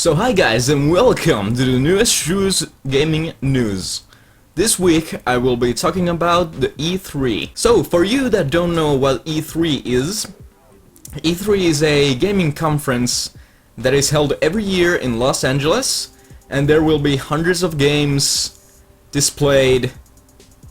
So hi guys and welcome to the newest Shroo's gaming news. This week I will be talking about the E3. So for you that don't know what E3 is, E3 is a gaming conference that is held every year in Los Angeles, and there will be hundreds of games displayed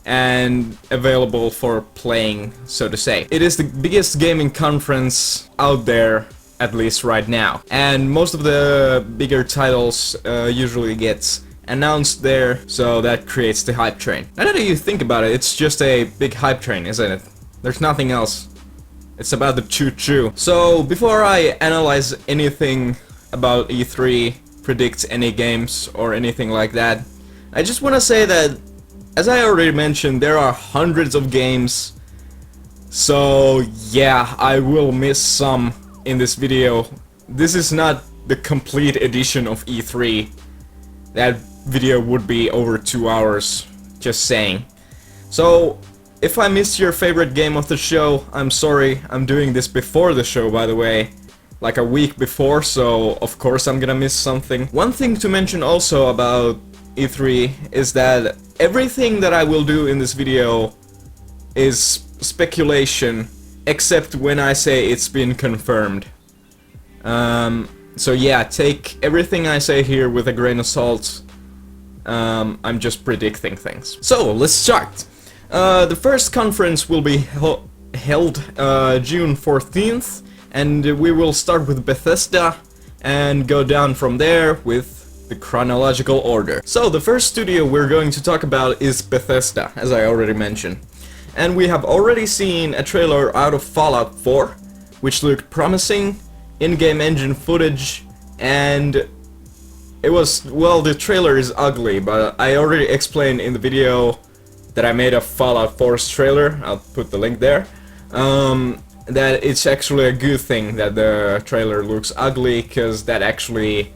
and available for playing, so to say. It is the biggest gaming conference out there, at least right now, and most of the bigger titles usually gets announced there, so that creates the hype train. And how do you think about it? It's just a big hype train, isn't it? There's nothing else. It's about the choo-choo. So before I analyze anything about E3, predict any games or anything like that, I just want to say that, as I already mentioned, there are hundreds of games, so yeah, I will miss some in this video. This is not the complete edition of E3. That video would be over 2 hours, just saying. So, if I missed your favorite game of the show, I'm sorry. I'm doing this before the show, by the way, like a week before, so of course I'm gonna miss something. One thing to mention also about E3 is that everything that I will do in this video is speculation, except when I say it's been confirmed. So yeah, take everything I say here with a grain of salt. I'm just predicting things. So, let's start. The first conference will be held June 14th, and we will start with Bethesda and go down from there with the chronological order. So, the first studio we're going to talk about is Bethesda, as I already mentioned. And we have already seen a trailer out of Fallout 4, which looked promising, in-game engine footage, and it was, well, the trailer is ugly, but I already explained in the video that I made of Fallout 4's trailer, I'll put the link there, that it's actually a good thing that the trailer looks ugly, because that actually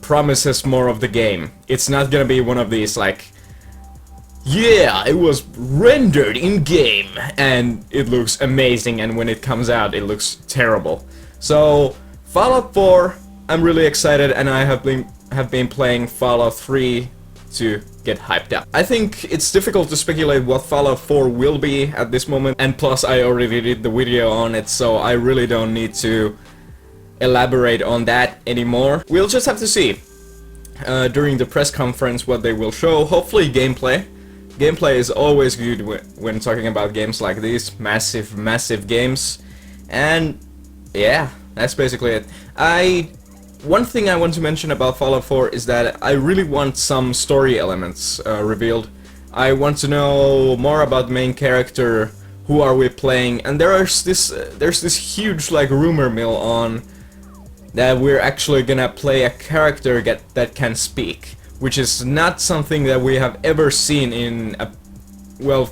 promises more of the game. It's not gonna be one of these, like, yeah, it was rendered in-game, and it looks amazing, and when it comes out, it looks terrible. So, Fallout 4, I'm really excited, and I have been playing Fallout 3 to get hyped up. I think it's difficult to speculate what Fallout 4 will be at this moment, and plus I already did the video on it, so I really don't need to elaborate on that anymore. We'll just have to see during the press conference what they will show. Hopefully gameplay. Gameplay is always good when talking about games like these, massive games, and yeah, that's basically it. One thing I want to mention about Fallout 4 is that I really want some story elements revealed. I want to know more about the main character, who are we playing, and there's this huge like rumor mill on that we're actually gonna play a character that can speak, which is not something that we have ever seen in a, well,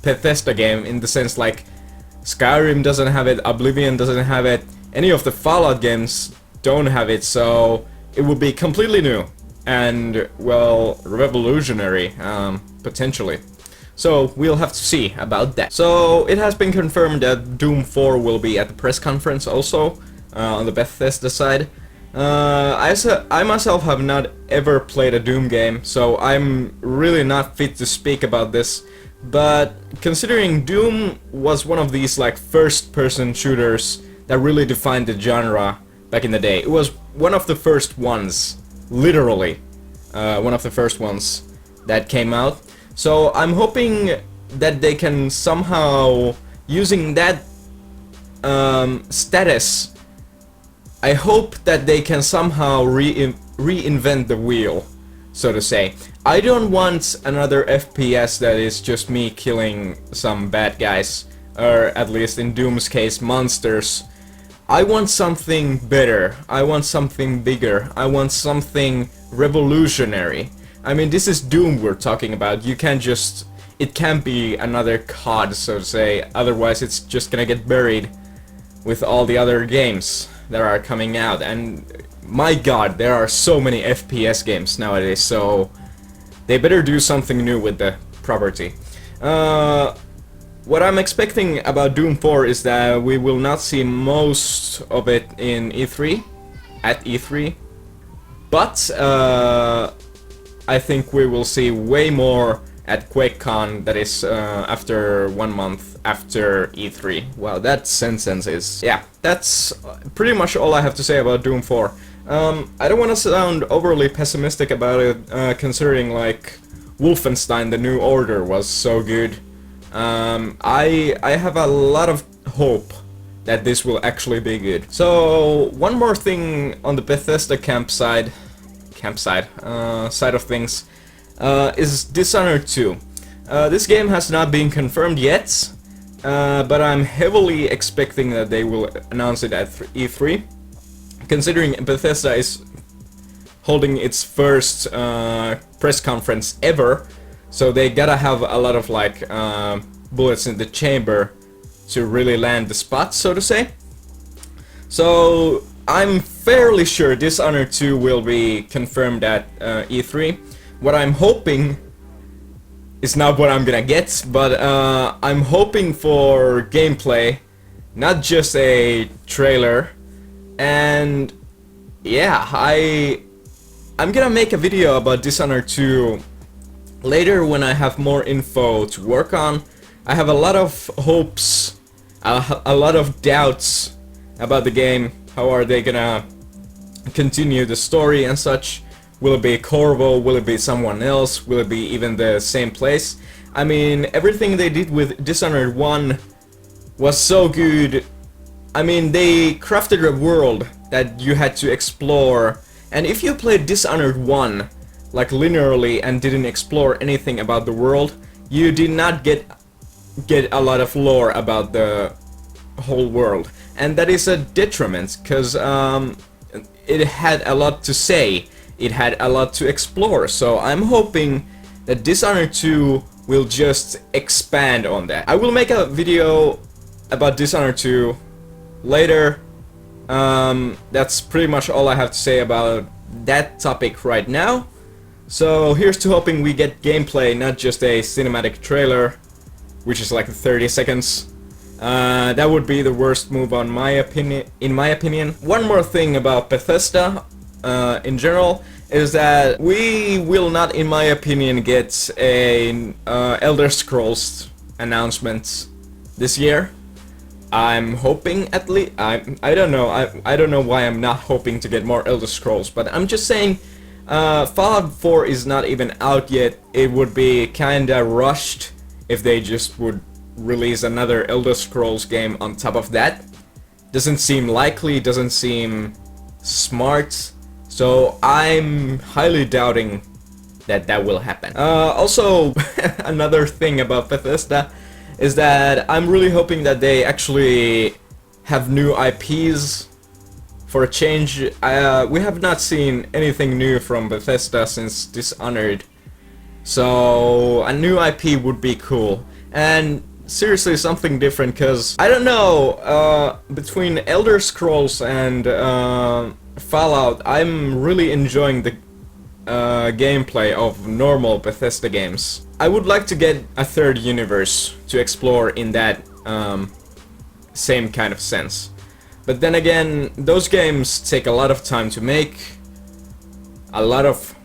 Bethesda game, in the sense like Skyrim doesn't have it, Oblivion doesn't have it, any of the Fallout games don't have it, so it would be completely new and, well, revolutionary, potentially. So we'll have to see about that. So it has been confirmed that Doom 4 will be at the press conference also, on the Bethesda side. I myself have not ever played a Doom game, so I'm really not fit to speak about this, but considering Doom was one of these like first-person shooters that really defined the genre back in the day, it was one of the first ones, literally, one of the first ones that came out, so I'm hoping that they can somehow, using that status, I hope that they can somehow reinvent the wheel, so to say. I don't want another FPS that is just me killing some bad guys, or at least in Doom's case, monsters. I want something better, I want something bigger, I want something revolutionary. I mean, this is Doom we're talking about, you can't just... it can't be another COD, so to say, otherwise it's just gonna get buried with all the other games that are coming out, and my god, there are so many FPS games nowadays, so they better do something new with the property. What I'm expecting about Doom 4 is that we will not see most of it in E3, at E3, but I think we will see way more at QuakeCon, that is after 1 month after E3. Wow, that sentence is... yeah, that's pretty much all I have to say about Doom 4. I don't want to sound overly pessimistic about it, considering like Wolfenstein: The New Order was so good. I have a lot of hope that this will actually be good. So one more thing on the Bethesda side of things is Dishonored 2. This game has not been confirmed yet, but I'm heavily expecting that they will announce it at E3, considering Bethesda is holding its first press conference ever, so they gotta have a lot of like bullets in the chamber to really land the spot, so to say. So I'm fairly sure Dishonored 2 will be confirmed at E3. What I'm hoping is not what I'm gonna get, but I'm hoping for gameplay, not just a trailer. And yeah, I'm gonna make a video about Dishonored 2 later when I have more info to work on. I have a lot of hopes, a lot of doubts about the game. How are they gonna continue the story and such? Will it be Corvo? Will it be someone else? Will it be even the same place? I mean, everything they did with Dishonored 1 was so good. I mean, they crafted a world that you had to explore, and if you played Dishonored 1 like linearly and didn't explore anything about the world, you did not get a lot of lore about the whole world, and that is a detriment, because it had a lot to say, it had a lot to explore. So I'm hoping that Dishonored 2 will just expand on that. I will make a video about Dishonored 2 later. That's pretty much all I have to say about that topic right now. So here's to hoping we get gameplay, not just a cinematic trailer, which is like 30 seconds. That would be the worst move in my opinion. One more thing about Bethesda in general is that we will not, in my opinion, get a Elder Scrolls announcement this year. I'm hoping, at least. I don't know. I don't know why I'm not hoping to get more Elder Scrolls, but I'm just saying, Fallout 4 is not even out yet. It would be kinda rushed if they just would release another Elder Scrolls game on top of that. Doesn't seem likely, doesn't seem smart, so I'm highly doubting that that will happen. Also, another thing about Bethesda is that I'm really hoping that they actually have new IPs for a change. We have not seen anything new from Bethesda since Dishonored, so a new IP would be cool. And seriously, something different, because I don't know, between Elder Scrolls and Fallout, I'm really enjoying the gameplay of normal Bethesda games. I would like to get a third universe to explore in that same kind of sense. But then again, those games take a lot of time to make, a lot of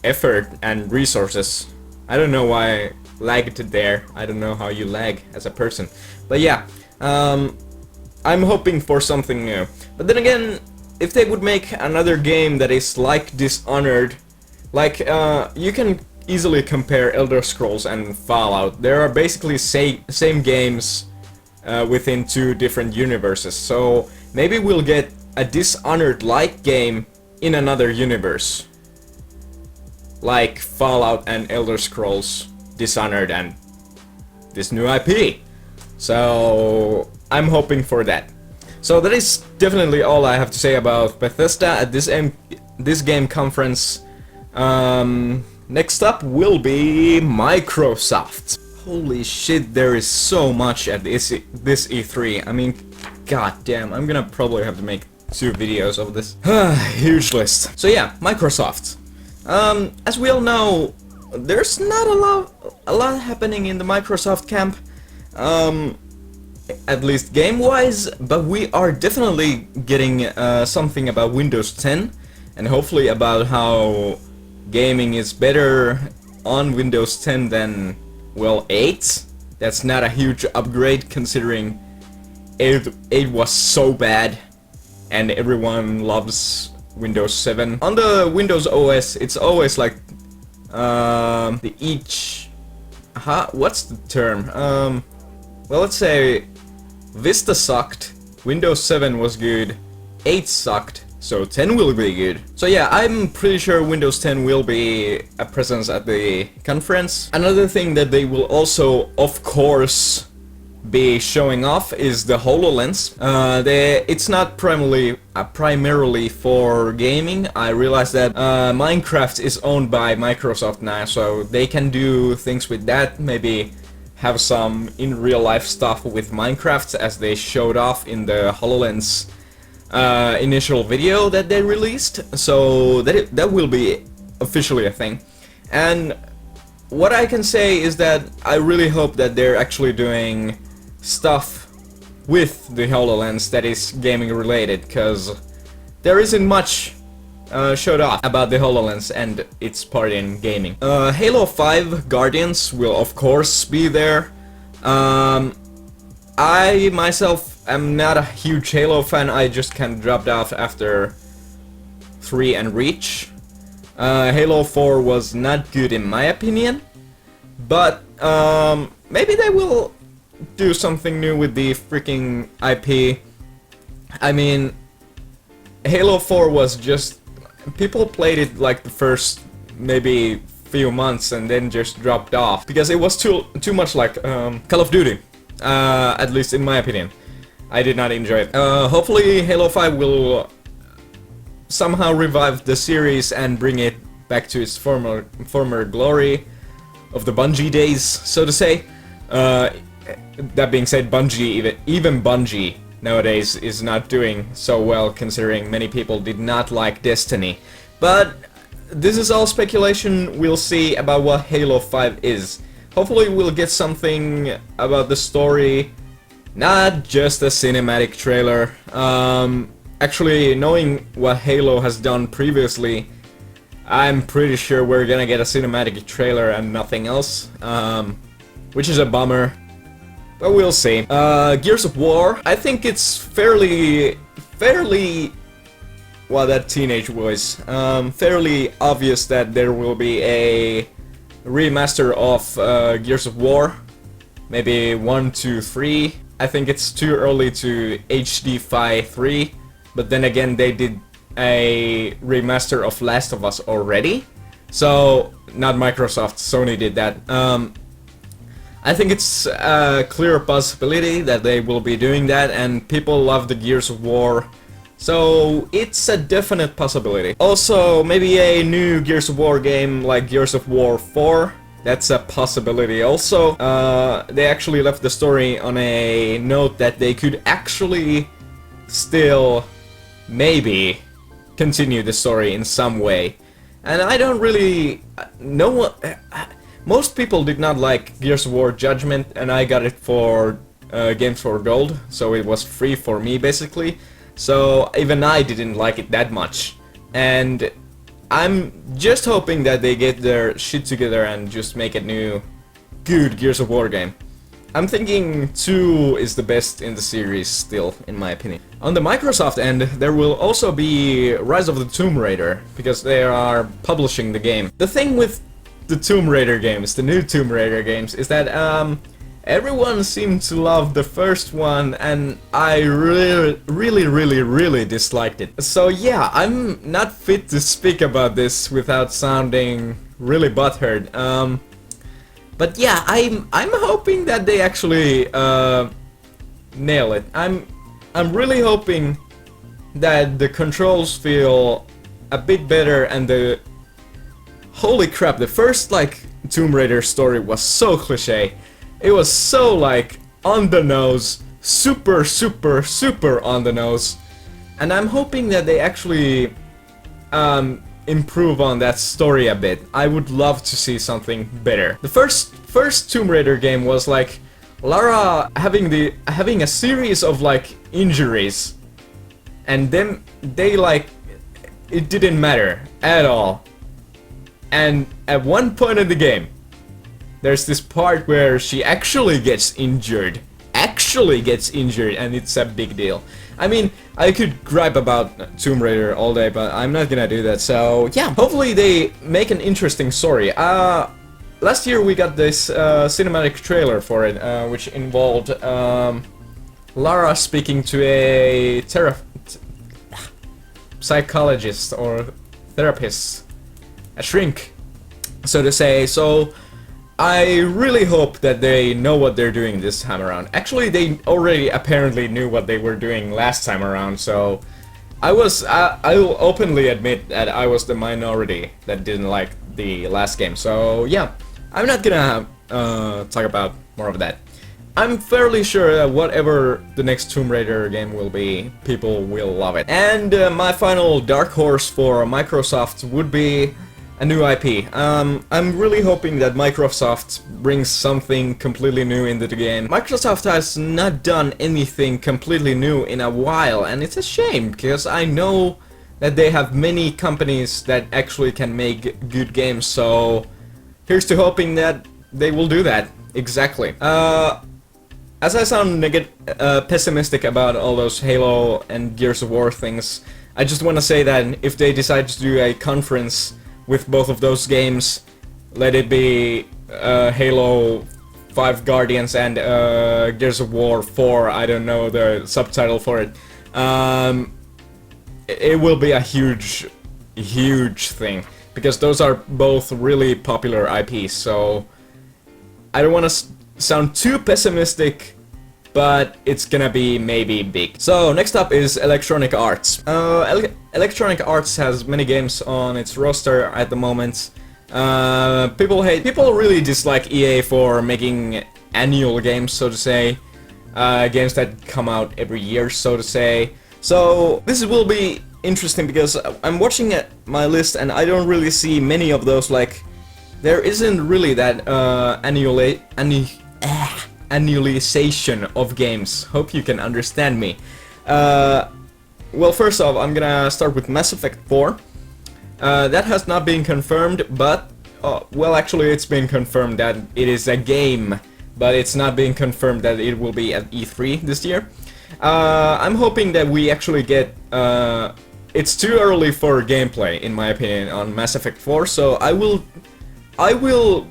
effort and resources. I don't know why I lagged there. I don't know how you lag as a person. But yeah, I'm hoping for something new. But then again, if they would make another game that is like Dishonored, like, you can easily compare Elder Scrolls and Fallout. There are basically same games within two different universes. So maybe we'll get a Dishonored-like game in another universe, like Fallout and Elder Scrolls, Dishonored, and this new IP. So I'm hoping for that. So that is definitely all I have to say about Bethesda at this game conference. Next up will be Microsoft. Holy shit, there is so much at this E3. I mean, goddamn, I'm gonna probably have to make 2 videos of this. Huge list. So yeah, Microsoft. As we all know, there's not a lot happening in the Microsoft camp. at least game-wise, but we are definitely getting something about Windows 10, and hopefully about how gaming is better on Windows 10 than, well, 8. That's not a huge upgrade considering 8 was so bad, and everyone loves Windows 7. On the Windows OS, it's always like what's the term? Well, let's say Vista sucked, Windows 7 was good, 8 sucked, so 10 will be good. So yeah, I'm pretty sure Windows 10 will be a presence at the conference. Another thing that they will also, of course, be showing off is the HoloLens. It's not primarily for gaming. I realize that Minecraft is owned by Microsoft now, so they can do things with that, maybe have some in real life stuff with Minecraft, as they showed off in the HoloLens initial video that they released. So that will be officially a thing. And what I can say is that I really hope that they're actually doing stuff with the HoloLens that is gaming related, because there isn't much showed off about the HoloLens and its part in gaming. Halo 5 Guardians will of course be there. I myself am not a huge Halo fan. I just kind of dropped off after 3 and Reach. Halo 4 was not good in my opinion, but maybe they will do something new with the freaking IP. I mean, Halo 4 was just... people played it like the first maybe few months and then just dropped off because it was too much like Call of Duty, at least in my opinion. I did not enjoy it. Hopefully Halo 5 will somehow revive the series and bring it back to its former glory of the Bungie days, so to say. That being said, even Bungie nowadays is not doing so well, considering many people did not like Destiny. But this is all speculation. We'll see about what Halo 5 is. Hopefully we'll get something about the story, not just a cinematic trailer. Actually, knowing what Halo has done previously, I'm pretty sure we're gonna get a cinematic trailer and nothing else, which is a bummer. But we'll see. Gears of War. I think it's fairly... well, that teenage voice. Fairly obvious that there will be a remaster of Gears of War. Maybe 1, 2, 3. I think it's too early to HD-fy 3. But then again, they did a remaster of Last of Us already. So, not Microsoft, Sony did that. I think it's a clear possibility that they will be doing that, and people love the Gears of War, so it's a definite possibility. Also, maybe a new Gears of War game like Gears of War 4, that's a possibility also. They actually left the story on a note that they could actually still maybe continue the story in some way. And I don't really know most people did not like Gears of War Judgment, and I got it for Games for Gold, so it was free for me basically. So even I didn't like it that much. And I'm just hoping that they get their shit together and just make a new good Gears of War game. I'm thinking 2 is the best in the series still, in my opinion. On the Microsoft end, there will also be Rise of the Tomb Raider, because they are publishing the game. The thing with the Tomb Raider games, the new Tomb Raider games, is that everyone seemed to love the first one, and I really disliked it. So yeah, I'm not fit to speak about this without sounding really butthurt. But yeah, I'm hoping that they actually nail it. I'm really hoping that the controls feel a bit better, and the... holy crap, the first, like, Tomb Raider story was so cliché. It was so, like, on the nose, super on the nose. And I'm hoping that they actually improve on that story a bit. I would love to see something better. The first Tomb Raider game was, like, Lara having a series of like injuries, and then they like it didn't matter at all. And at one point in the game, there's this part where she actually gets injured. And it's a big deal. I mean, I could gripe about Tomb Raider all day, but I'm not gonna do that. So yeah, hopefully they make an interesting story. Last year we got this cinematic trailer for it, which involved Lara speaking to a psychologist or therapist, a shrink, so to say. So I really hope that they know what they're doing this time around. Actually, they already apparently knew what they were doing last time around, so I will openly admit that I was the minority that didn't like the last game. So yeah, I'm not gonna talk about more of that. I'm fairly sure that whatever the next Tomb Raider game will be, people will love it. And my final dark horse for Microsoft would be a new IP. I'm really hoping that Microsoft brings something completely new into the game. Microsoft has not done anything completely new in a while, and it's a shame, because I know that they have many companies that actually can make good games, so here's to hoping that they will do that. Exactly. As I sound pessimistic about all those Halo and Gears of War things, I just want to say that if they decide to do a conference with both of those games, let it be Halo 5 Guardians and Gears of War 4, I don't know the subtitle for it, it will be a huge thing, because those are both really popular IPs, so I don't want to sound too pessimistic, but it's gonna be maybe big. So next up is Electronic Arts. Electronic Arts has many games on its roster at the moment. People really dislike EA for making annual games, so to say, games that come out every year, so to say. So this will be interesting because I'm watching at my list and I don't really see many of those. Like, there isn't really that annualization of games. Hope you can understand me. Well, first off, I'm gonna start with Mass Effect 4. That has not been confirmed, but well, actually it's been confirmed that it is a game, but it's not being confirmed that it will be at E3 this year. I'm hoping that we actually get it's too early for gameplay, in my opinion, on Mass Effect 4, so I will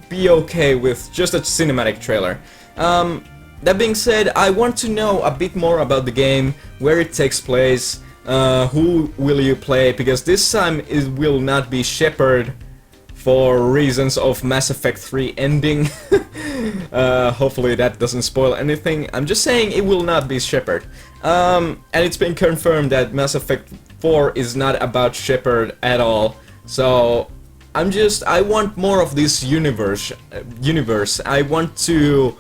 be okay with just a cinematic trailer. That being said, I want to know a bit more about the game, where it takes place, who will you play, because this time it will not be Shepard for reasons of Mass Effect 3 ending. Hopefully that doesn't spoil anything. I'm just saying it will not be Shepard. And it's been confirmed that Mass Effect 4 is not about Shepard at all. So I want more of this universe. I want to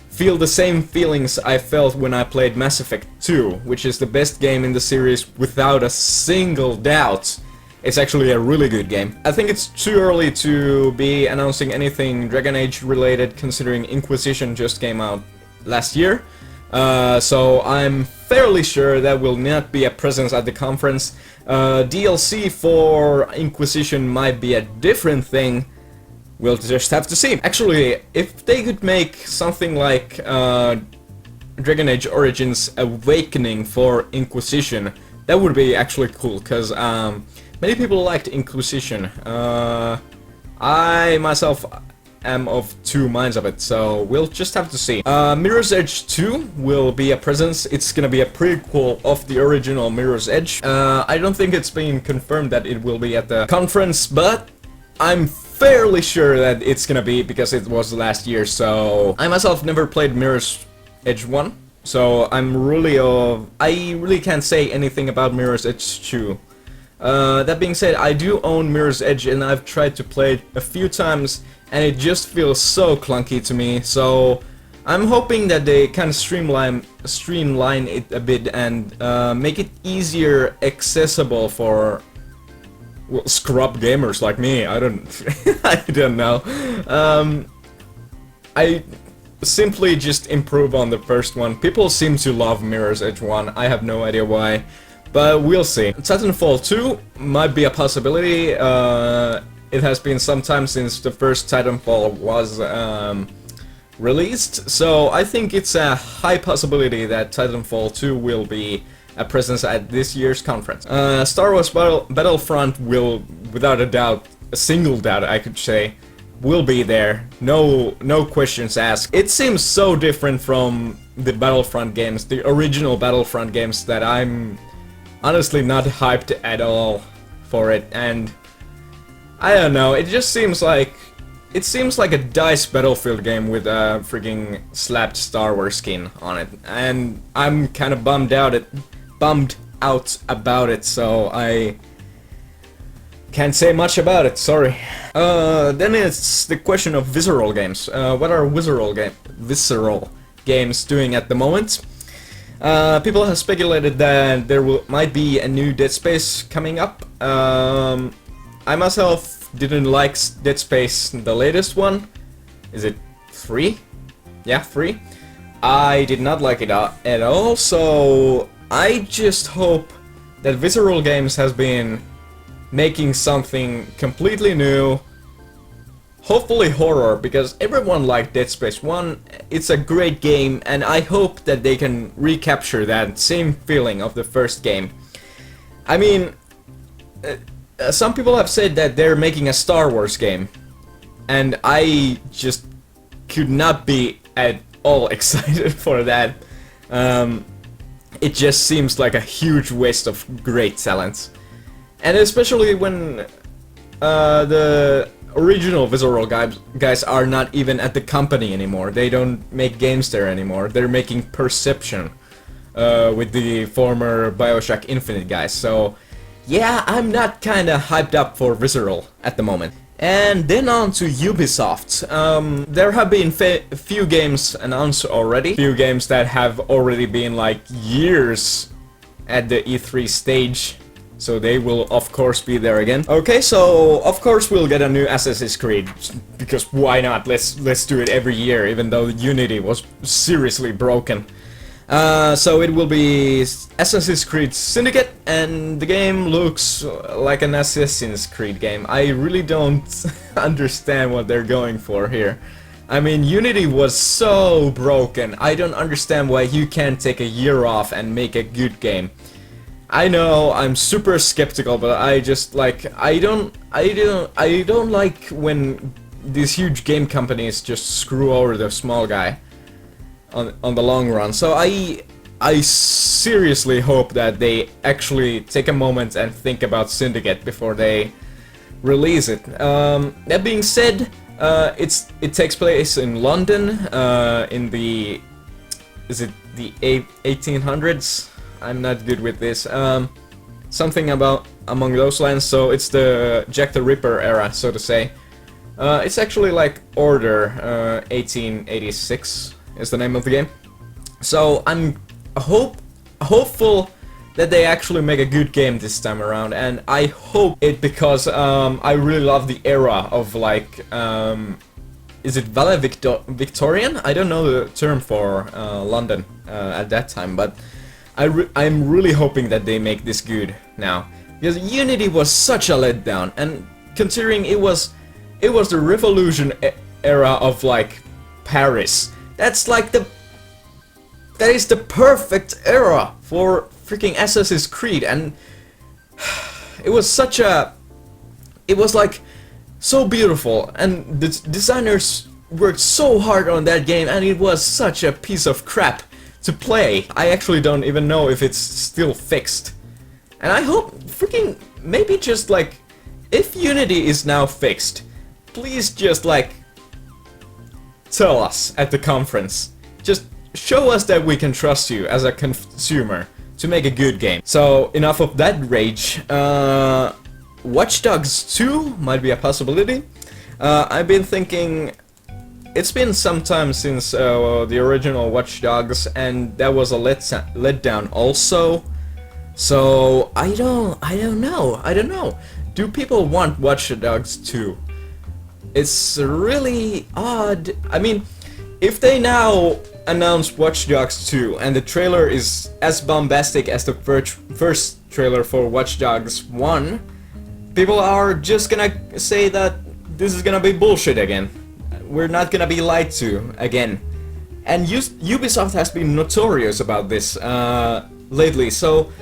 feel the same feelings I felt when I played Mass Effect 2, which is the best game in the series without a single doubt. It's actually a really good game. I think it's too early to be announcing anything Dragon Age related, considering Inquisition just came out last year. So I'm fairly sure that will not be a presence at the conference. DLC for Inquisition might be a different thing. We'll just have to see. Actually, if they could make something like Dragon Age Origins Awakening for Inquisition, that would be actually cool, because many people liked Inquisition. I myself am of two minds of it, so we'll just have to see. Mirror's Edge 2 will be a presence. It's gonna be a prequel of the original Mirror's Edge. I don't think it's been confirmed that it will be at the conference, but I'm fairly sure that it's gonna be, because it was last year. So I myself never played Mirror's Edge 1, so I really can't say anything about Mirror's Edge 2. That being said, I do own Mirror's Edge and I've tried to play it a few times and it just feels so clunky to me, so I'm hoping that they kind of streamline it a bit and make it easier accessible for, well, scrub gamers like me. I don't I don't know. simply just improve on the first one. People seem to love Mirror's Edge 1, I have no idea why, but we'll see. Titanfall 2 might be a possibility. It has been some time since the first Titanfall was released, so I think it's a high possibility that Titanfall 2 will be a presence at this year's conference. Star Wars Battlefront will, without a doubt, a single doubt I could say, will be there. No questions asked. It seems so different from the Battlefront games, the original Battlefront games, that I'm honestly not hyped at all for it, and I don't know, it just seems like a DICE Battlefield game with a freaking slapped Star Wars skin on it, and I'm kind of bummed out about it, so I can't say much about it, sorry. Then it's the question of Visceral games. What are Visceral games doing at the moment? People have speculated that there might be a new Dead Space coming up. I myself didn't like Dead Space, the latest one. Is it 3? Yeah, 3. I did not like it at all, so I just hope that Visceral Games has been making something completely new, hopefully horror, because everyone liked Dead Space 1, it's a great game, and I hope that they can recapture that same feeling of the first game. I mean, some people have said that they're making a Star Wars game, and I just could not be at all excited for that. It just seems like a huge waste of great talent. And especially when the original Visceral guys are not even at the company anymore. They don't make games there anymore. They're making Perception with the former BioShock Infinite guys. So yeah, I'm not kinda hyped up for Visceral at the moment. And then on to Ubisoft. There have been a few games announced already. Few games that have already been like years at the E3 stage. So they will of course be there again. Okay, so of course we'll get a new Assassin's Creed, because why not? Let's do it every year, even though Unity was seriously broken. So it will be Assassin's Creed Syndicate, and the game looks like an Assassin's Creed game. I really don't understand what they're going for here. I mean, Unity was so broken. I don't understand why you can't take a year off and make a good game. I know I'm super skeptical, but I just like I don't like when these huge game companies just screw over the small guy on the long run. So I seriously hope that they actually take a moment and think about Syndicate before they release it. That being said, it takes place in London in the, is it the 1800s? I'm not good with this. Something about among those lines. So it's the Jack the Ripper era, so to say. It's actually like Order 1886 is the name of the game. So I'm hopeful that they actually make a good game this time around, and I hope it, because I really love the era of like is it Valle Victorian? I don't know the term for London at that time, but I'm really hoping that they make this good now, because Unity was such a letdown, and considering it was the Revolution era of like Paris, that is the perfect era for freaking Assassin's Creed, and it was like so beautiful, and the designers worked so hard on that game, and it was such a piece of crap to play. I actually don't even know if it's still fixed. And I hope freaking maybe just like, if Unity is now fixed, please just like tell us at the conference. Just show us that we can trust you as a consumer to make a good game. So enough of that rage. Watch Dogs 2 might be a possibility. I've been thinking, it's been some time since the original Watch Dogs, and that was a letdown also. So I don't know. Do people want Watch Dogs 2? It's really odd. I mean, if they now announce Watch Dogs 2 and the trailer is as bombastic as the first trailer for Watch Dogs 1, people are just gonna say that this is gonna be bullshit again. We're not gonna be lied to again. And Ubisoft has been notorious about this lately, so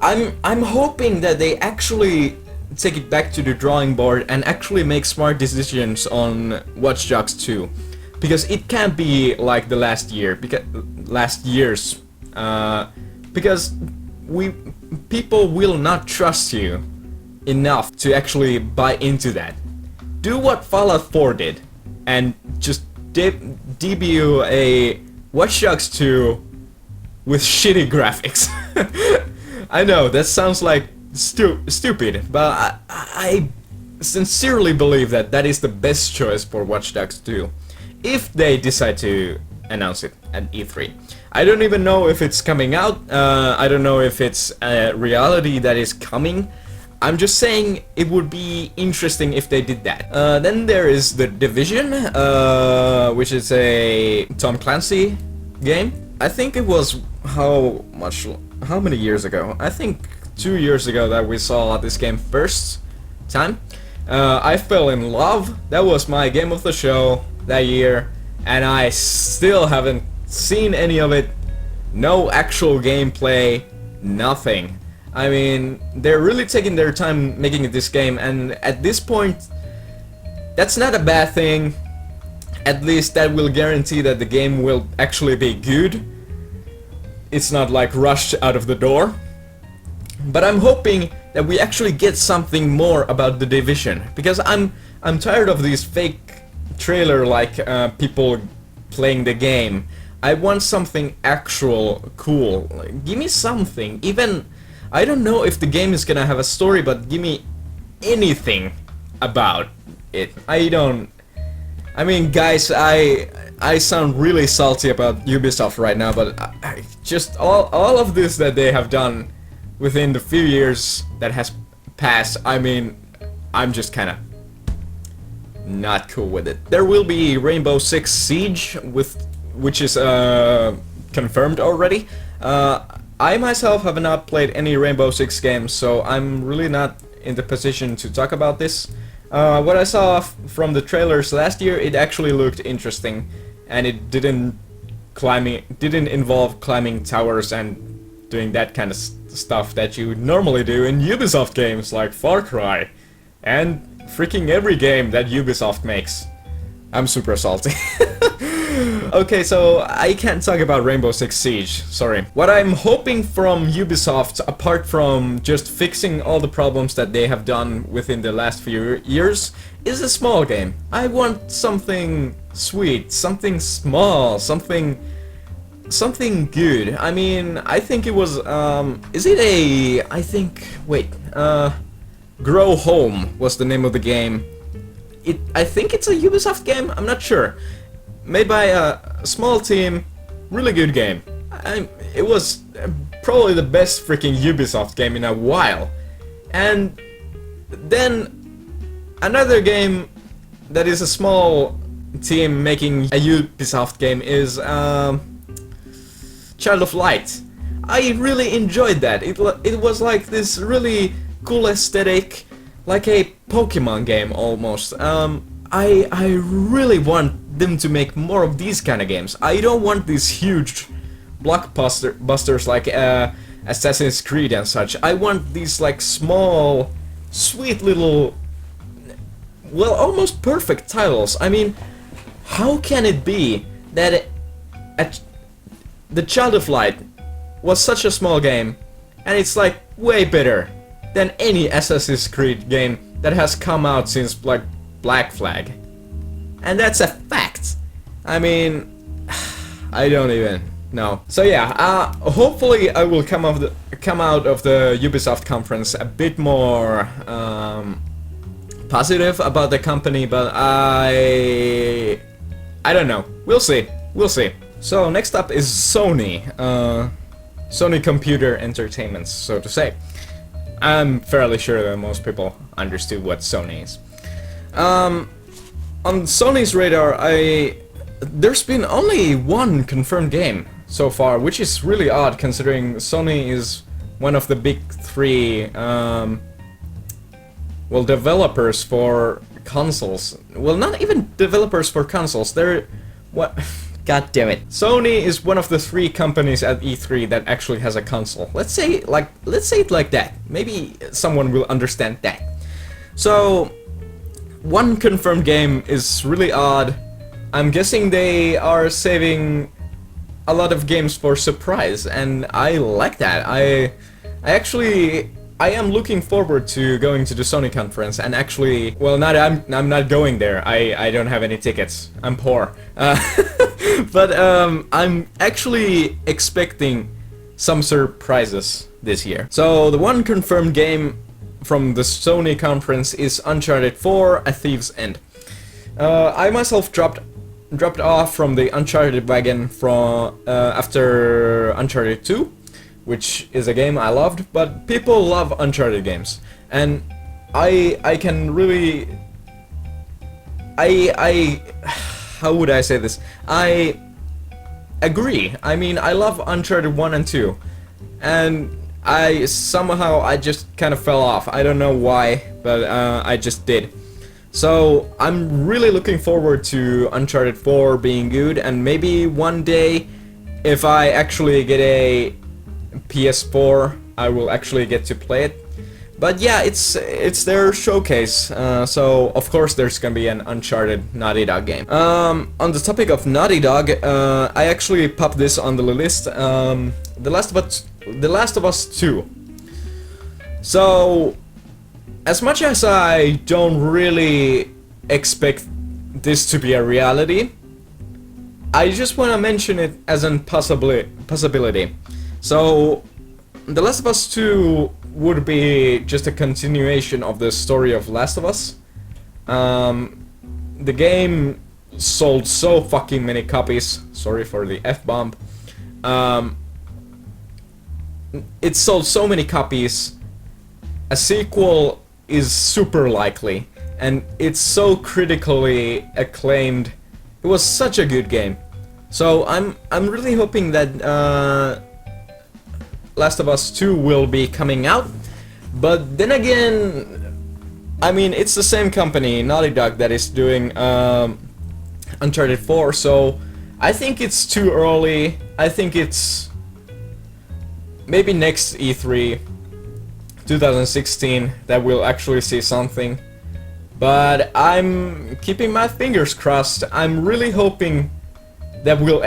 I'm hoping that they actually take it back to the drawing board and actually make smart decisions on Watch Dogs 2, because it can't be like the last years, because people will not trust you enough to actually buy into that. Do what Fallout 4 did and just debut a Watch Dogs 2 with shitty graphics. I know that sounds like stupid, but I sincerely believe that that is the best choice for Watch Dogs 2 if they decide to announce it at E3. I don't even know if it's coming out. I don't know if it's a reality that is coming. I'm just saying it would be interesting if they did that. Then there is The Division, which is a Tom Clancy game. I think it was how many years ago? I think 2 years ago that we saw this game first time. I fell in love. That was my game of the show that year, and I still haven't seen any of it. No actual gameplay, nothing. I mean, they're really taking their time making this game, and at this point, that's not a bad thing. At least that will guarantee that the game will actually be good. It's not like rushed out of the door. But I'm hoping that we actually get something more about The Division, because I'm tired of these fake trailer like people playing the game. I want something actual cool. Like, give me something. Even I don't know if the game is gonna have a story, but give me anything about it. I mean, guys, I sound really salty about Ubisoft right now, but I just all of this that they have done within the few years that has passed, I mean, I'm just kind of not cool with it. There will be Rainbow Six Siege, which is confirmed already. I myself have not played any Rainbow Six games, so I'm really not in the position to talk about this. What I saw from the trailers last year, it actually looked interesting, and it didn't involve climbing towers and doing that kind of stuff that you normally do in Ubisoft games like Far Cry and freaking every game that Ubisoft makes. I'm super salty. Okay, so I can't talk about Rainbow Six Siege, sorry. What I'm hoping from Ubisoft, apart from just fixing all the problems that they have done within the last few years, is a small game. I want something sweet, something small, something good. I mean, I think it was, Grow Home was the name of the game. I think it's a Ubisoft game, I'm not sure. Made by a small team, really good game. It was probably the best freaking Ubisoft game in a while. And then another game that is a small team making a Ubisoft game is Child of Light. I really enjoyed that. It was like this really cool aesthetic, like a Pokemon game almost. I really want them to make more of these kind of games. I don't want these huge blockbusters like Assassin's Creed and such. I want these like small, sweet little, well, almost perfect titles. I mean, how can it be that the Child of Light was such a small game, and it's like way better than any Assassin's Creed game that has come out since like Black Flag? And that's a fact. I mean, I don't even know. So yeah, hopefully I will come out of the Ubisoft conference a bit more positive about the company, but I don't know. We'll see. We'll see. So next up is Sony. Sony Computer Entertainment, so to say. I'm fairly sure that most people understood what Sony is. On Sony's radar, there's been only one confirmed game so far, which is really odd considering Sony is one of the big three, well, developers for consoles. Well, not even developers for consoles, they're... what? God damn it. Sony is one of the three companies at E3 that actually has a console. Let's say it like that. Maybe someone will understand that. So, one confirmed game is really odd. I'm guessing they are saving a lot of games for surprise, and I like that. I am looking forward to going to the Sony conference and actually, well, I'm not going there. I don't have any tickets. I'm poor. But I'm actually expecting some surprises this year. So the one confirmed game from the Sony conference is Uncharted 4: A Thief's End. I myself dropped off from the Uncharted wagon from after Uncharted 2, which is a game I loved, but people love Uncharted games, and I can really how would I say this? I agree. I mean, I love Uncharted 1 and 2, and I just kind of fell off. I don't know why, but I just did. So I'm really looking forward to Uncharted 4 being good, and maybe one day, if I actually get a PS4, I will actually get to play it. But yeah, it's their showcase, so of course there's gonna be an Uncharted Naughty Dog game. On the topic of Naughty Dog, I actually popped this on the list, The Last of Us 2. So, as much as I don't really expect this to be a reality, I just want to mention it as a possibility. So, The Last of Us 2 would be just a continuation of the story of Last of Us. The game sold so fucking many copies. Sorry for the F-bomb. It sold so many copies. A sequel is super likely, and it's so critically acclaimed. It was such a good game. So I'm really hoping that Last of Us 2 will be coming out, but then again, I mean, it's the same company, Naughty Dog, that is doing Uncharted 4, so I think it's too early. I think it's maybe next E3 2016 that we'll actually see something, but I'm keeping my fingers crossed. I'm really hoping that we'll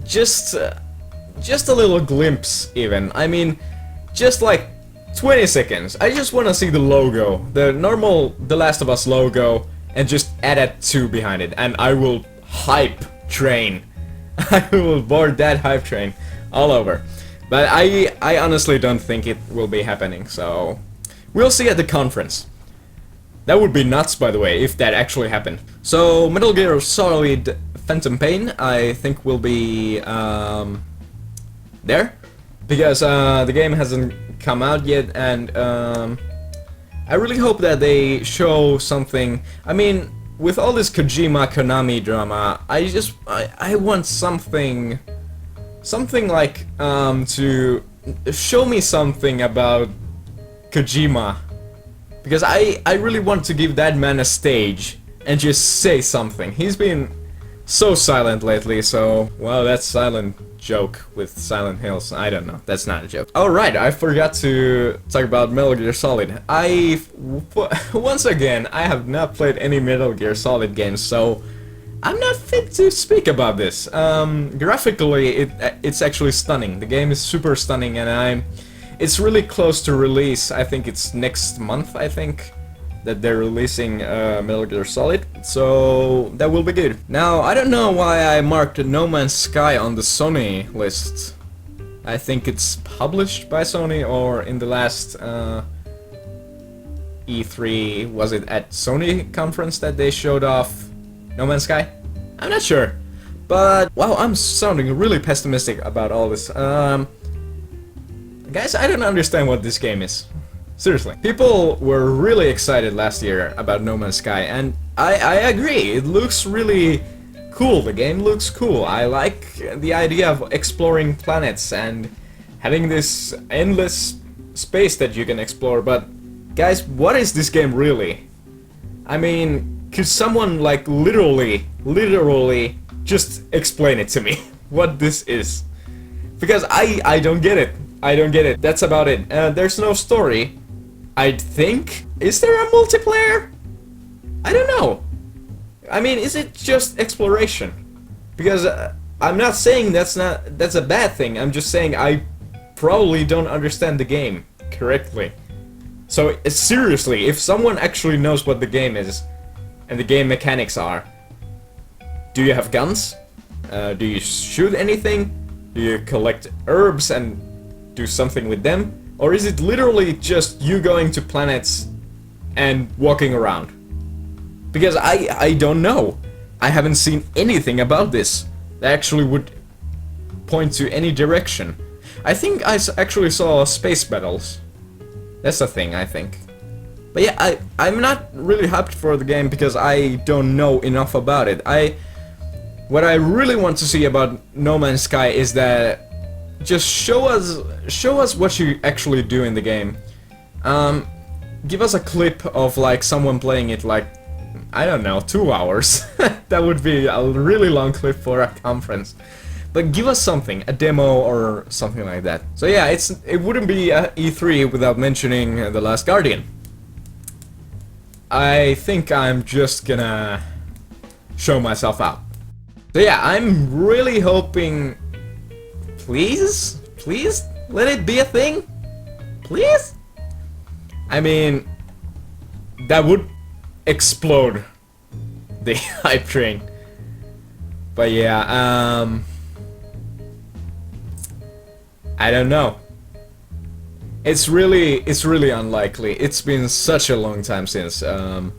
just a little glimpse even. I mean, just like 20 seconds. I just want to see the logo, the normal The Last of Us logo, and just add a 2 behind it, and I will hype train. I will board that hype train all over. But I honestly don't think it will be happening, so we'll see at the conference. That would be nuts, by the way, if that actually happened. So, Metal Gear Solid Phantom Pain, I think will be there, because the game hasn't come out yet, and I really hope that they show something. I mean, with all this Kojima Konami drama, I want something like to show me something about Kojima, because I really want to give that man a stage and just say something. He's been so silent lately, so wow, that's silent joke with Silent Hills. I don't know, that's not a joke. Alright, I forgot to talk about Metal Gear Solid. Once again, I have not played any Metal Gear Solid games, so I'm not fit to speak about this. Graphically, it's actually stunning. The game is super stunning, and it's really close to release. I think it's next month, I think, that they're releasing Metal Gear Solid, so that will be good. Now, I don't know why I marked No Man's Sky on the Sony list. I think it's published by Sony, or in the last E3, was it at Sony conference that they showed off No Man's Sky? I'm not sure. But, wow, I'm sounding really pessimistic about all this. Guys, I don't understand what this game is. Seriously. People were really excited last year about No Man's Sky, and I agree. It looks really cool. The game looks cool. I like the idea of exploring planets and having this endless space that you can explore, but guys, what is this game really? I mean, could someone like literally just explain it to me what this is? Because I don't get it. I don't get it. That's about it. There's no story, I think. Is there a multiplayer? I don't know. I mean, is it just exploration? Because I'm not saying that's a bad thing. I'm just saying I probably don't understand the game correctly. So seriously, if someone actually knows what the game is and the game mechanics are, do you have guns? Do you shoot anything? Do you collect herbs and do something with them? Or is it literally just you going to planets and walking around? Because I don't know. I haven't seen anything about this that actually would point to any direction. I think I actually saw space battles. That's a thing, I think. But yeah, I'm not really hyped for the game because I don't know enough about it. What I really want to see about No Man's Sky is that just show us what you actually do in the game. Give us a clip of like someone playing it like, I don't know, 2 hours. That would be a really long clip for a conference. But give us something, a demo or something like that. So yeah, it wouldn't be a E3 without mentioning The Last Guardian. I think I'm just gonna show myself out. So yeah, I'm really hoping, please let it be a thing, please. I mean, that would explode the hype train. But yeah, I don't know. It's really unlikely. It's been such a long time since the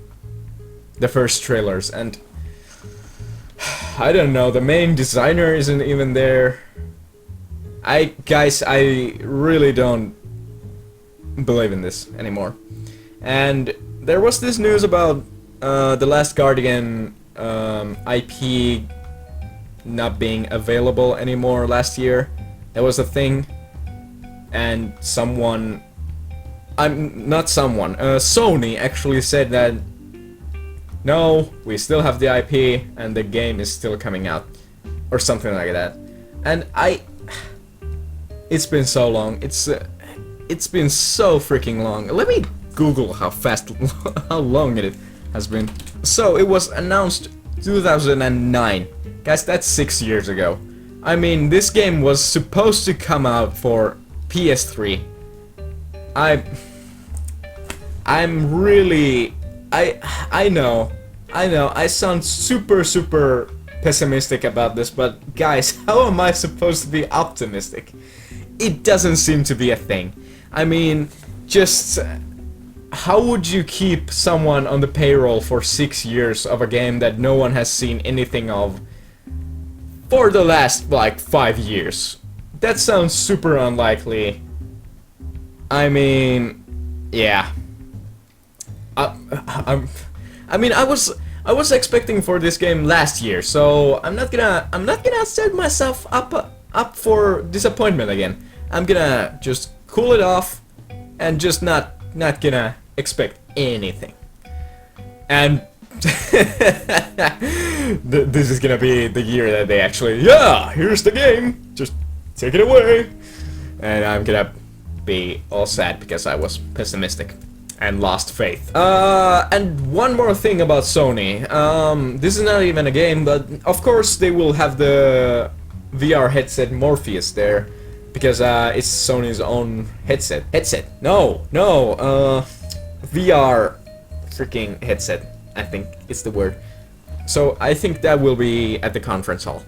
first trailers, and I don't know, the main designer isn't even there. Guys, I really don't believe in this anymore. And there was this news about The Last Guardian IP not being available anymore last year. That was a thing. And Sony actually said that no, we still have the IP and the game is still coming out, or something like that. And it's been so long. It's been so freaking long. Let me Google how long it has been. So it was announced 2009. Guys, that's 6 years ago. I mean, this game was supposed to come out for PS3. I'm really... I know, I sound super pessimistic about this, but guys, how am I supposed to be optimistic? It doesn't seem to be a thing. I mean, just... how would you keep someone on the payroll for 6 years of a game that no one has seen anything of for the last, like, 5 years? That sounds super unlikely. I mean... yeah. I mean, I was expecting for this game last year, so I'm not gonna set myself up for disappointment again. I'm gonna just cool it off and just not gonna expect anything. And this is gonna be the year that they actually, yeah, here's the game, just take it away. And I'm gonna be all sad because I was pessimistic and lost faith. And one more thing about Sony. This is not even a game, but of course they will have the VR headset Morpheus there, because it's Sony's own headset. No, VR freaking headset, I think it's the word. So I think that will be at the conference hall.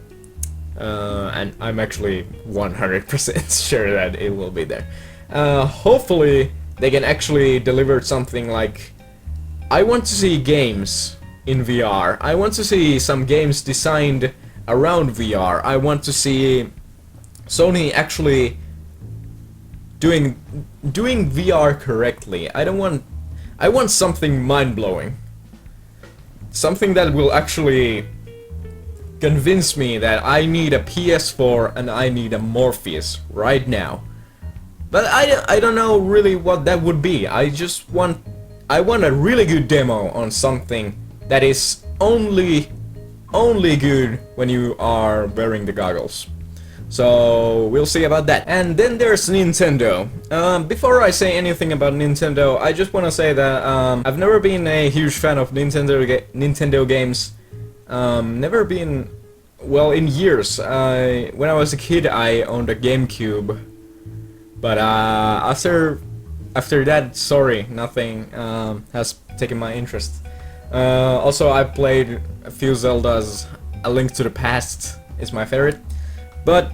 And I'm actually 100% sure that it will be there. Hopefully they can actually deliver something like... I want to see games in VR. I want to see some games designed around VR. I want to see Sony actually doing VR correctly. I want something mind-blowing. Something that will actually convince me that I need a PS4 and I need a Morpheus right now. But I don't know really what that would be. I want a really good demo on something that is only good when you are wearing the goggles. So we'll see about that. And then there's Nintendo. Before I say anything about Nintendo, I just want to say that I've never been a huge fan of Nintendo games. Never been, well, in years. When I was a kid, I owned a GameCube, but after that, sorry, nothing has taken my interest. Also, I played a few Zeldas. A Link to the Past is my favorite. But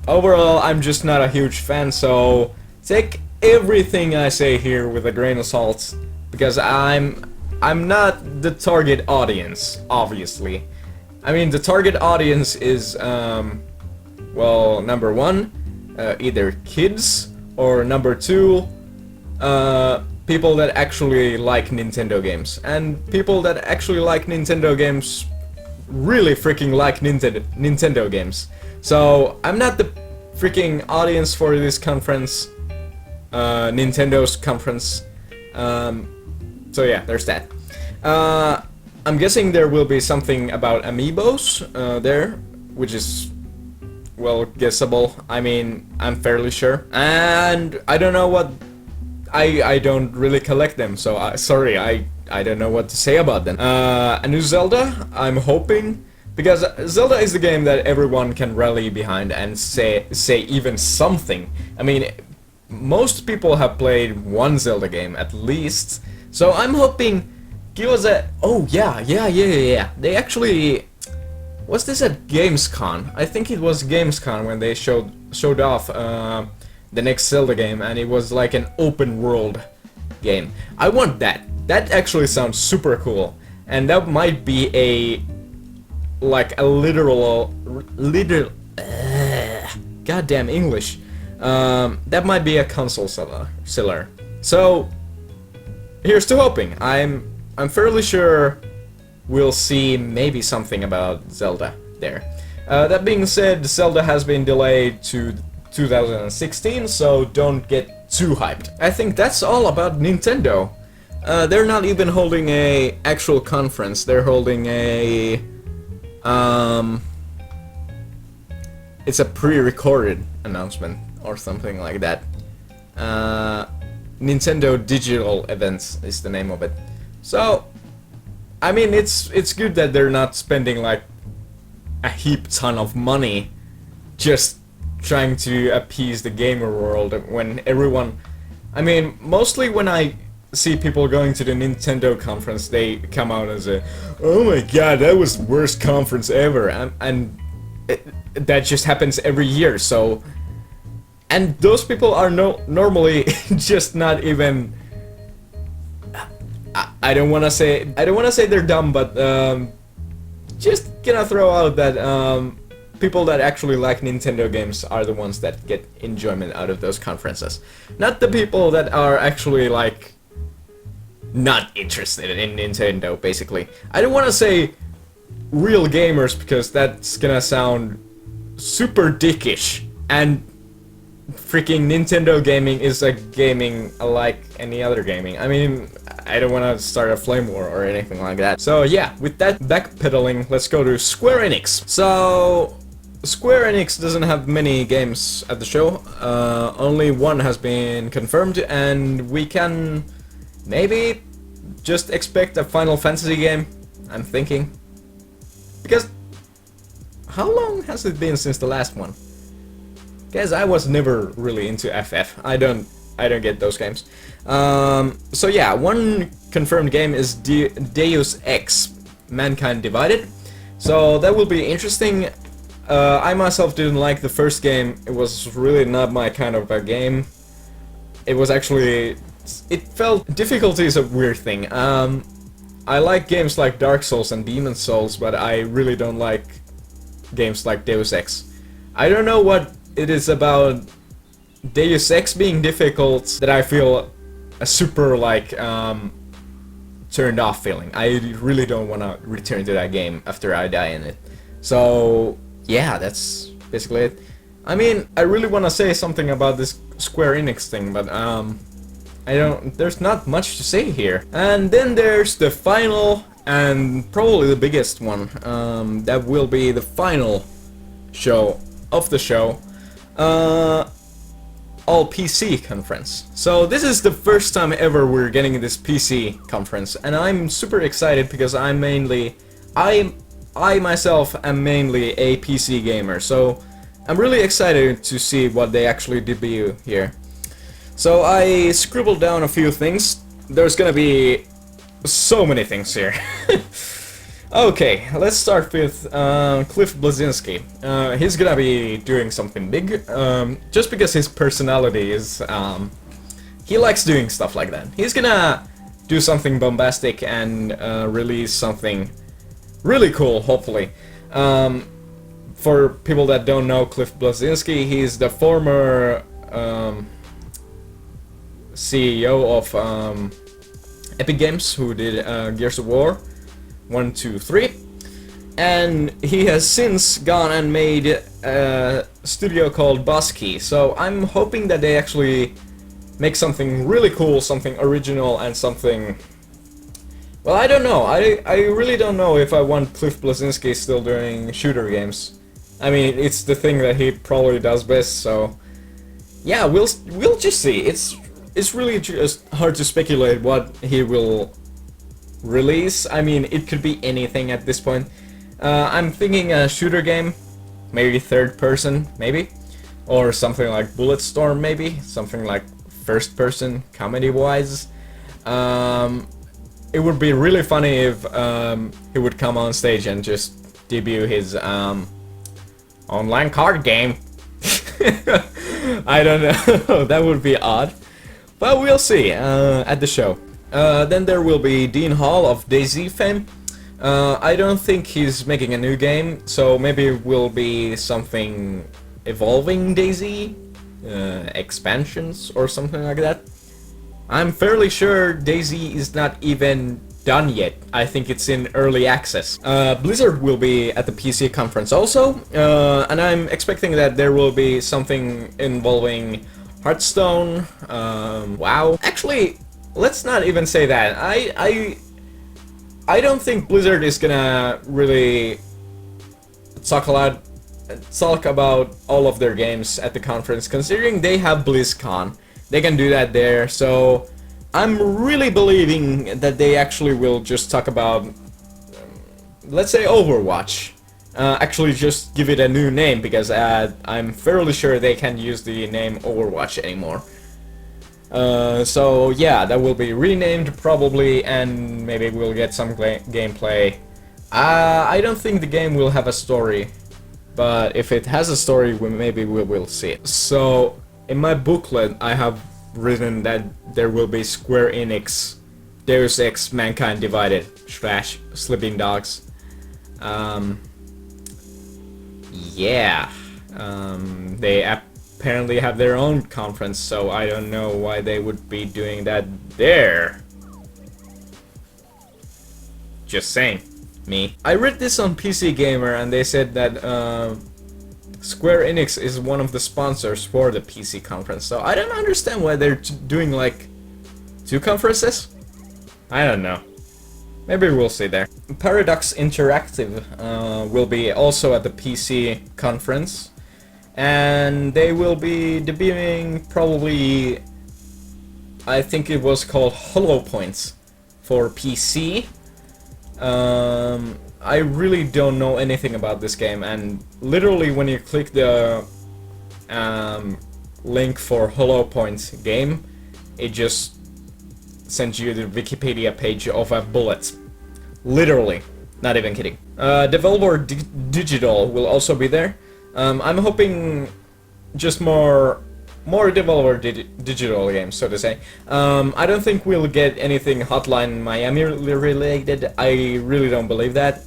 overall, I'm just not a huge fan, so take everything I say here with a grain of salt, because I'm not the target audience, obviously. I mean, the target audience is, well, number one, either kids, or number two, people that actually like Nintendo games. And people that actually like Nintendo games really freaking like Nintendo games. So, I'm not the freaking audience for this conference, Nintendo's conference. So yeah, there's that. I'm guessing there will be something about amiibos there, which is, well, guessable. I mean, I'm fairly sure. And I don't know what... I don't really collect them, so sorry, I don't know what to say about them. A new Zelda, I'm hoping, because Zelda is the game that everyone can rally behind and say even something. I mean, most people have played one Zelda game at least, so I'm hoping give us a... Oh yeah. They actually... Was this at Gamescom? I think it was Gamescom when they showed off the next Zelda game, and it was like an open world game. I want that. That actually sounds super cool, and that might be a goddamn English. That might be a console seller. So here's to hoping. I'm fairly sure we'll see maybe something about Zelda there. That being said, Zelda has been delayed to 2016, so don't get too hyped. I think that's all about Nintendo. They're not even holding a actual conference. They're holding a it's a pre-recorded announcement or something like that. Nintendo Digital Events is the name of it. So, I mean, it's good that they're not spending like a heap ton of money just trying to appease the gamer world when everyone... I mean, mostly when I see people going to the Nintendo conference, they come out and say, "Oh my god, that was the worst conference ever," and that just happens every year. So, and those people are normally just not even... I don't wanna say they're dumb, but just gonna throw out that people that actually like Nintendo games are the ones that get enjoyment out of those conferences, not the people that are actually like not interested in Nintendo. Basically, I don't want to say real gamers because that's gonna sound super dickish, and freaking Nintendo gaming is a gaming like any other gaming. I mean, I don't want to start a flame war or anything like that. So yeah, with that backpedaling, let's go to Square Enix. So Square Enix doesn't have many games at the show. Only one has been confirmed, and we can maybe just expect a Final Fantasy game, I'm thinking. Because how long has it been since the last one? Guess I was never really into FF. I don't get those games. So yeah, one confirmed game is Deus Ex: Mankind Divided. So that will be interesting. I myself didn't like the first game. It was really not my kind of a game. It was actually... It felt... Difficulty is a weird thing. I like games like Dark Souls and Demon Souls, but I really don't like games like Deus Ex. I don't know what it is about Deus Ex being difficult that I feel a super like turned off feeling. I really don't want to return to that game after I die in it. So yeah, that's basically it. I mean, I really want to say something about this Square Enix thing, but there's not much to say here. And then there's the final and probably the biggest one. That will be the final show of the show. All PC conference. So this is the first time ever we're getting this PC conference, and I'm super excited because I myself am mainly a PC gamer, so I'm really excited to see what they actually debut here. So I scribbled down a few things. There's gonna be so many things here. Okay, let's start with Cliff Bleszinski. He's gonna be doing something big, just because his personality is, he likes doing stuff like that. He's gonna do something bombastic and release something really cool, hopefully. For people that don't know Cliff Bleszinski, he's the former CEO of Epic Games, who did Gears of War 1, 2, 3, and he has since gone and made a studio called Bosky. So I'm hoping that they actually make something really cool, something original, and something... Well, I don't know. I really don't know if I want Cliff Bleszinski still doing shooter games. I mean, it's the thing that he probably does best, so... Yeah, we'll just see. It's really just hard to speculate what he will release. I mean, it could be anything at this point. I'm thinking a shooter game, maybe third person, maybe, or something like Bulletstorm, maybe something like first person, comedy wise. It would be really funny if he would come on stage and just debut his online card game. I don't know. That would be odd, but we'll see at the show. Then there will be Dean Hall of DayZ fame. I don't think he's making a new game, so maybe it will be something evolving DayZ, expansions or something like that. I'm fairly sure DayZ is not even done yet. I think it's in early access. Blizzard will be at the PC conference also, and I'm expecting that there will be something involving Hearthstone, WoW. Actually, let's not even say that. I don't think Blizzard is gonna really talk about all of their games at the conference, considering they have BlizzCon. They can do that there, so I'm really believing that they actually will just talk about, let's say, Overwatch. Actually just give it a new name, because I'm fairly sure they can't use the name Overwatch anymore. So yeah, that will be renamed probably, and maybe we'll get some gameplay. I don't think the game will have a story, but if it has a story, maybe we will see it. So in my booklet I have written that there will be Square Enix Deus Ex Mankind Divided / Sleeping Dogs. Yeah, they apparently have their own conference, so I don't know why they would be doing that there. Just saying, me. I read this on PC Gamer, and they said that Square Enix is one of the sponsors for the PC conference, so I don't understand why they're doing like 2 conferences. I don't know. Maybe we'll see there. Paradox Interactive will be also at the PC conference, and they will be debuting probably, I think it was called Holo Points for PC. I really don't know anything about this game, and literally when you click the link for Holo Points game, it just sends you the Wikipedia page of a bullet. Literally, not even kidding. Devolver Digital will also be there. I'm hoping just more Devolver Digital games, so to say. I don't think we'll get anything Hotline Miami related. I really don't believe that.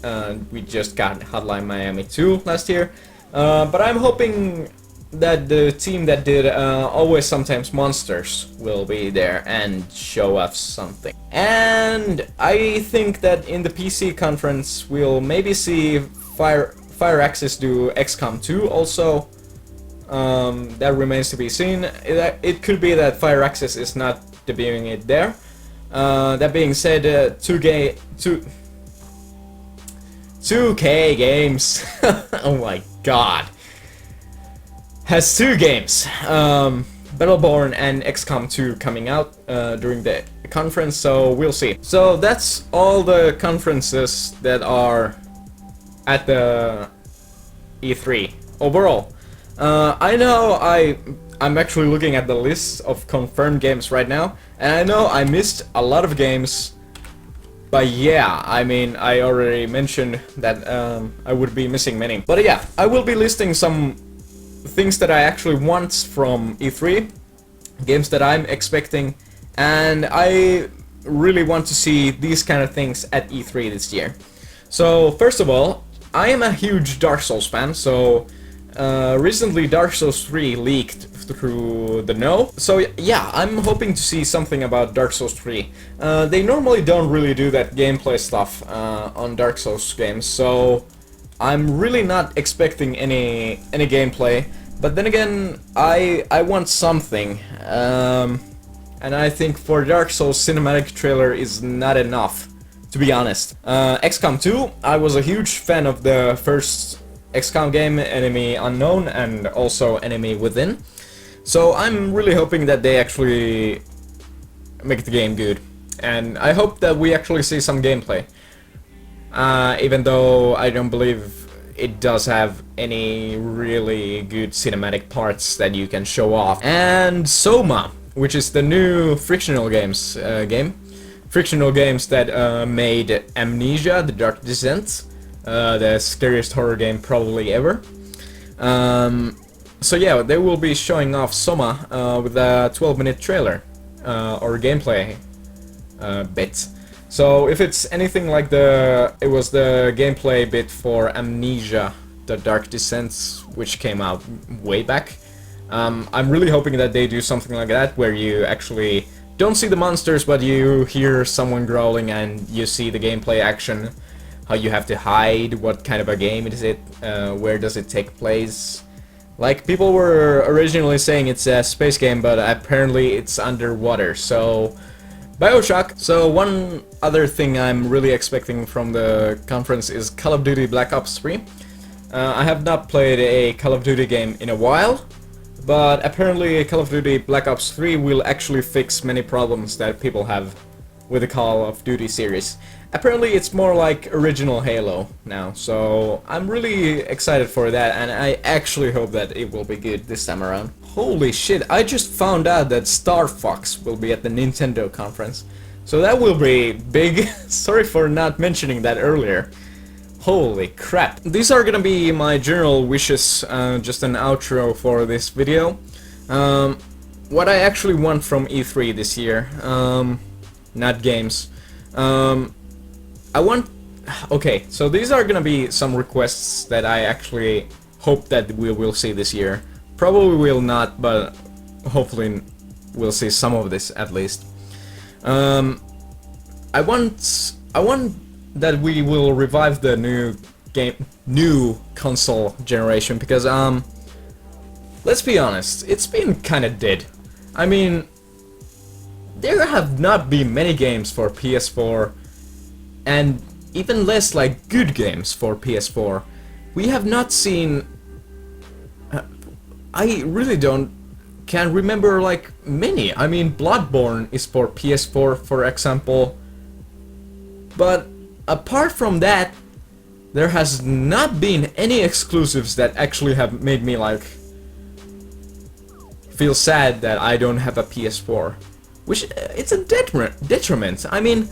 We just got Hotline Miami 2 last year. But I'm hoping that the team that did Always Sometimes Monsters will be there and show us something. And I think that in the PC conference we'll maybe see Firaxis do XCOM 2 also? That remains to be seen. It could be that Firaxis is not debuting it there. That being said, 2K Games, oh my god, has 2 games, Battleborn and XCOM 2 coming out during the conference, so we'll see. So that's all the conferences that are at the E3 overall. I know I'm actually looking at the list of confirmed games right now, and I know I missed a lot of games, but yeah, I mean, I already mentioned that I would be missing many. But yeah, I will be listing some things that I actually want from E3, games that I'm expecting, and I really want to see these kind of things at E3 this year. So first of all, I am a huge Dark Souls fan, so recently Dark Souls 3 leaked through the know. So yeah, I'm hoping to see something about Dark Souls 3. They normally don't really do that gameplay stuff on Dark Souls games, so I'm really not expecting any gameplay. But then again, I want something, and I think for Dark Souls cinematic trailer is not enough, to be honest. XCOM 2, I was a huge fan of the first XCOM game, Enemy Unknown, and also Enemy Within. So I'm really hoping that they actually make the game good, and I hope that we actually see some gameplay. Even though I don't believe it does have any really good cinematic parts that you can show off. And Soma, which is the new Frictional Games game. Frictional Games that made Amnesia: The Dark Descent, the scariest horror game probably ever. So yeah, they will be showing off Soma with a 12-minute trailer or gameplay bit. So if it's anything like it was the gameplay bit for Amnesia: The Dark Descent, which came out way back, I'm really hoping that they do something like that, where you actually don't see the monsters, but you hear someone growling and you see the gameplay action, how you have to hide, what kind of a game is it, where does it take place. Like, people were originally saying it's a space game, but apparently it's underwater, so BioShock. So one other thing I'm really expecting from the conference is Call of Duty Black Ops 3. I have not played a Call of Duty game in a while, but apparently Call of Duty Black Ops 3 will actually fix many problems that people have with the Call of Duty series. Apparently it's more like original Halo now, so I'm really excited for that, and I actually hope that it will be good this time around. Holy shit, I just found out that Star Fox will be at the Nintendo conference, so that will be big. Sorry for not mentioning that earlier. Holy crap. These are gonna be my general wishes, just an outro for this video. What I actually want from E3 this year, not games. I want... Okay, so these are gonna be some requests that I actually hope that we will see this year. Probably will not, but hopefully we'll see some of this at least. I want that we will revive the new console generation, because let's be honest, it's been kinda dead. I mean, there have not been many games for PS4, and even less like good games for PS4. We have not seen... I really can't remember like many. I mean, Bloodborne is for PS4, for example, but apart from that, there has not been any exclusives that actually have made me like feel sad that I don't have a PS4, which it's a detriment. I mean,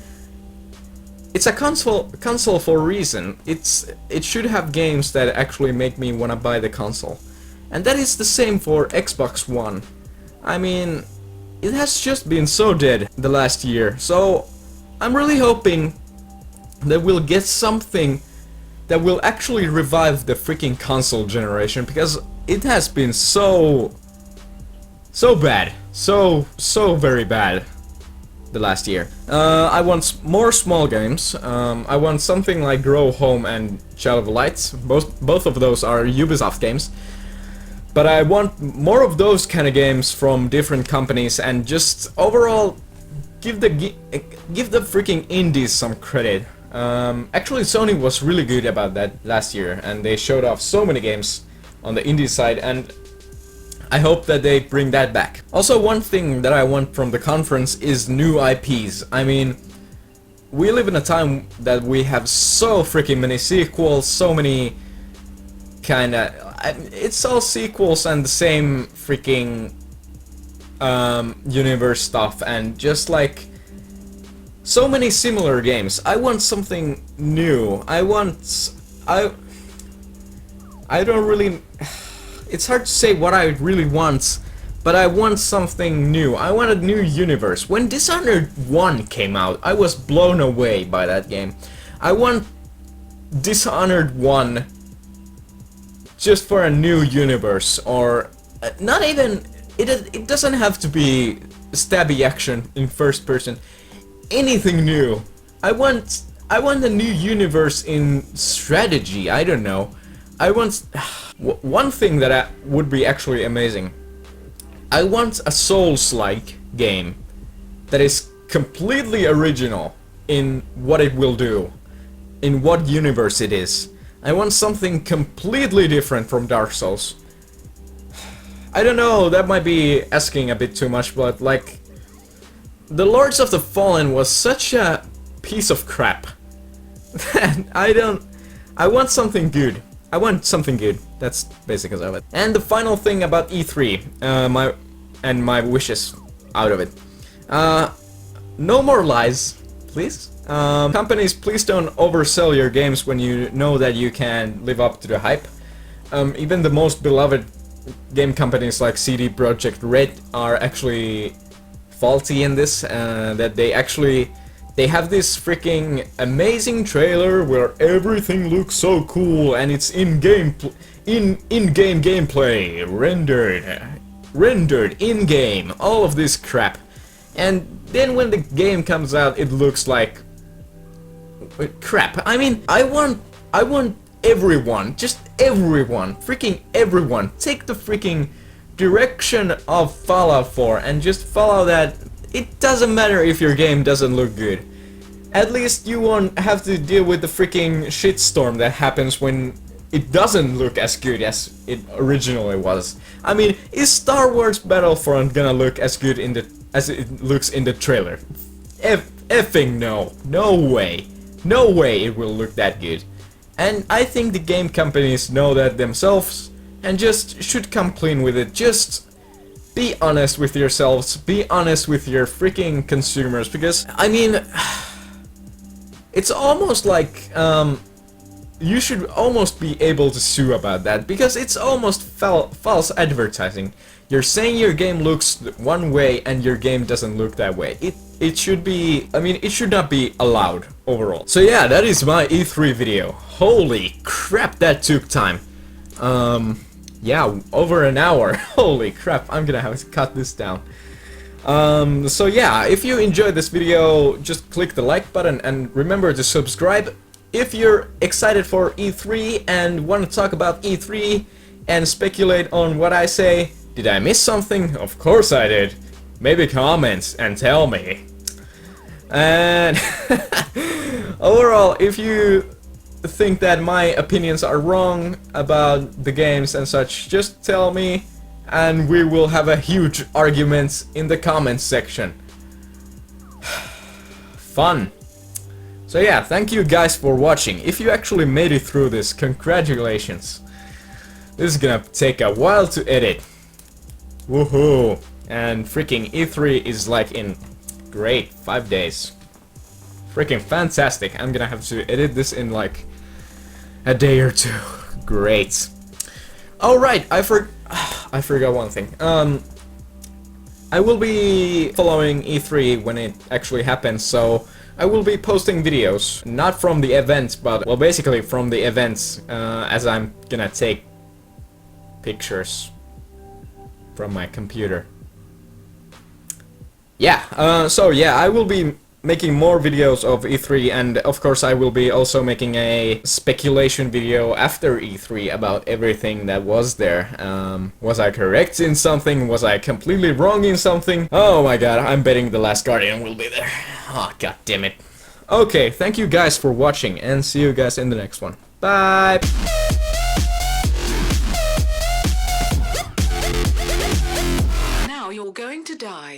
it's a console for a reason. It should have games that actually make me wanna buy the console. And that is the same for Xbox One. I mean, it has just been so dead the last year. So I'm really hoping that we'll get something that will actually revive the freaking console generation, because it has been so bad. So very bad the last year. I want more small games. I want something like Grow Home and Child of Light. Both of those are Ubisoft games. But I want more of those kind of games from different companies, and just overall give the freaking indies some credit. Actually, Sony was really good about that last year, and they showed off so many games on the indie side, and I hope that they bring that back. Also, one thing that I want from the conference is new IPs. I mean, we live in a time that we have so freaking many sequels, so many kinda... It's all sequels and the same freaking universe stuff, and just like so many similar games. I want something new. I don't really... It's hard to say what I really want, but I want something new. I want a new universe. When Dishonored 1 came out, I was blown away by that game. I want Dishonored 1 just for a new universe, or not even... It doesn't have to be stabby action in first person. Anything new. I want a new universe in strategy. I don't know. I want... One thing that would be actually amazing. I want a Souls-like game that is completely original in what it will do, in what universe it is. I want something completely different from Dark Souls. I don't know, that might be asking a bit too much, but like... The Lords of the Fallen was such a piece of crap. I want something good. I want something good. That's basically of it. And the final thing about E3, my wishes out of it. No more lies, please. Companies, please don't oversell your games when you know that you can live up to the hype. Even the most beloved game companies like CD Projekt Red are actually faulty in this, that they have this freaking amazing trailer where everything looks so cool and it's in-game gameplay, rendered in-game, all of this crap. And then when the game comes out, it looks like crap. I mean, I want everyone, just everyone, freaking everyone, take the freaking direction of Fallout 4 and just follow that. It doesn't matter if your game doesn't look good. At least you won't have to deal with the freaking shitstorm that happens when it doesn't look as good as it originally was. I mean, is Star Wars Battlefront gonna look as good as it looks in the trailer? Effing no. No way. No way it will look that good. And I think the game companies know that themselves and just should come clean with it. Just be honest with yourselves, be honest with your freaking consumers, because, I mean, it's almost like, you should almost be able to sue about that, because it's almost false advertising. You're saying your game looks one way and your game doesn't look that way. It should be, I mean, it should not be allowed overall. So yeah, that is my E3 video. Holy crap, that took time. Yeah, over an hour. Holy crap, I'm gonna have to cut this down. So yeah, if you enjoyed this video, just click the like button and remember to subscribe. If you're excited for E3 and want to talk about E3 and speculate on what I say, did I miss something? Of course I did. Maybe comment and tell me. And overall, if you think that my opinions are wrong about the games and such, just tell me and we will have a huge argument in the comments section. Fun. So yeah, thank you guys for watching. If you actually made it through this, congratulations. This is gonna take a while to edit. Woohoo! And freaking E3 is like in great 5 days. Freaking fantastic. I'm gonna have to edit this in like a day or two. Great. Alright, I forgot one thing. I will be following E3 when it actually happens, so I will be posting videos, not from the event, but, well, basically from the events, as I'm gonna take pictures from my computer. yeah, so yeah, I will be making more videos of E3, and of course I will be also making a speculation video after E3 about everything that was there. Was I correct in something? Was I completely wrong in something? Oh my god, I'm betting The Last Guardian will be there. Oh, god damn it. Okay, thank you guys for watching, and see you guys in the next one. Bye! Now you're going to die.